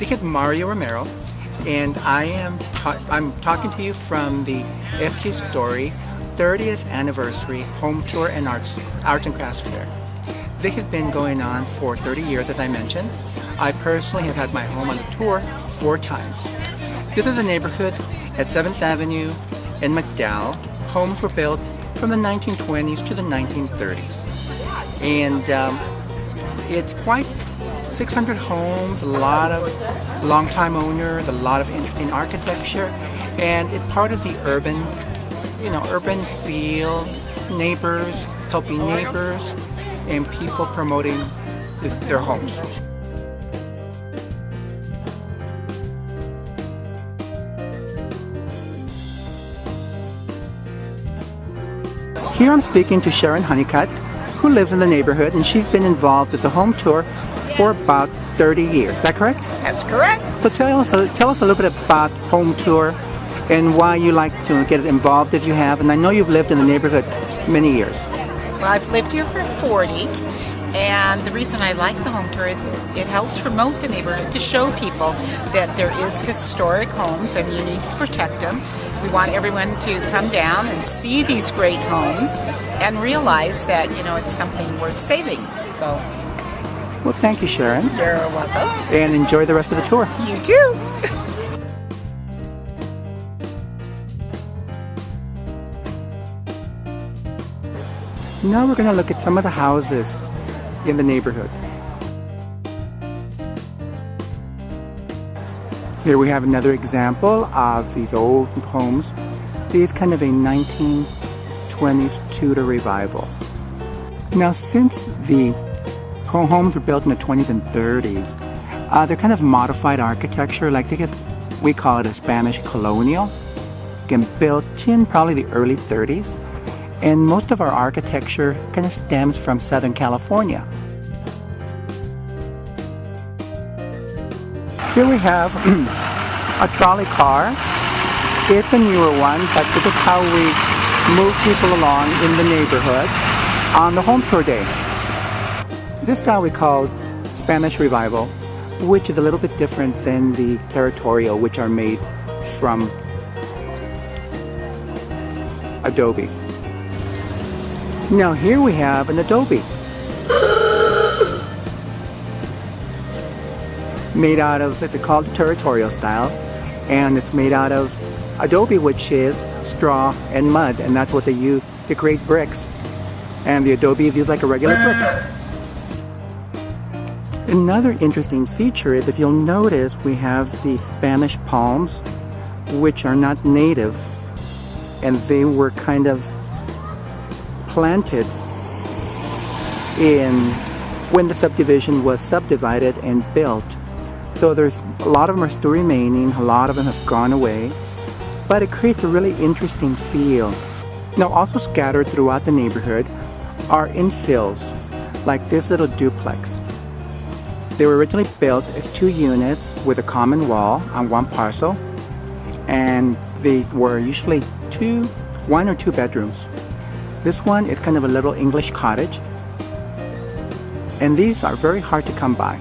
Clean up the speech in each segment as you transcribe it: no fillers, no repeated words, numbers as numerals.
This is Mario Romero, and I'm talking to you from the FT Story 30th Anniversary Home Tour and Arts and Crafts Fair. This has been going on for 30 years, as I mentioned. I personally have had my home on the tour 4 times. This is a neighborhood at 7th Avenue in McDowell. Homes were built from the 1920s to the 1930s. And it's quite 600 homes, a lot of long-time owners, a lot of interesting architecture, and it's part of the urban feel, neighbors, helping neighbors, and people promoting their homes. Here I'm speaking to Sharon Honeycutt, who lives in the neighborhood, and she's been involved with the home tour for about 30 years. Is that correct? That's correct. So tell us a little bit about home tour and why you like to get involved if you have. And I know you've lived in the neighborhood many years. Well, I've lived here for 40, and the reason I like the home tour is it helps promote the neighborhood to show people that there is historic homes and you need to protect them. We want everyone to come down and see these great homes and realize that, it's something worth saving. So, well, thank you, Sharon. You're welcome. And enjoy the rest of the tour. You too. Now we're going to look at some of the houses in the neighborhood. Here we have another example of these old homes. These kind of a 1920s Tudor revival. Now, since the homes were built in the 20s and 30s, they're kind of modified architecture, like we call it a Spanish colonial. Again, built in probably the early 30s. And most of our architecture kind of stems from Southern California. Here we have a trolley car. It's a newer one, but this is how we move people along in the neighborhood on the home tour day. This style we call Spanish Revival, which is a little bit different than the Territorial, which are made from adobe. Now here we have an adobe made out of, it's called the Territorial style, and it's made out of adobe, which is straw and mud, and that's what they use to create bricks. And the adobe is used like a regular brick. Another interesting feature is, if you'll notice, we have the Spanish palms, which are not native, and they were kind of planted when the subdivision was subdivided and built. So there's a lot of them are still remaining, a lot of them have gone away, but it creates a really interesting feel. Now, also scattered throughout the neighborhood are infills, like this little duplex. They were originally built as 2 units with a common wall on one parcel, and they were usually 1 or 2 bedrooms. This one is kind of a little English cottage, and these are very hard to come by.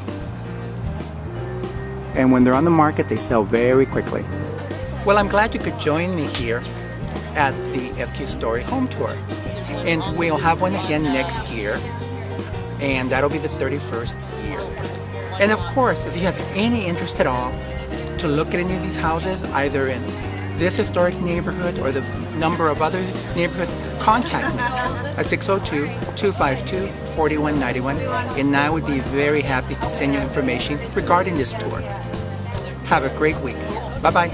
And when they're on the market, they sell very quickly. Well, I'm glad you could join me here at the FT Story Home Tour. And we'll have one again next year, and that'll be the 31st year. And of course, if you have any interest at all to look at any of these houses, either in this historic neighborhood or the number of other neighborhoods, contact me at 602-252-4191, and I would be very happy to send you information regarding this tour. Have a great week. Bye-bye.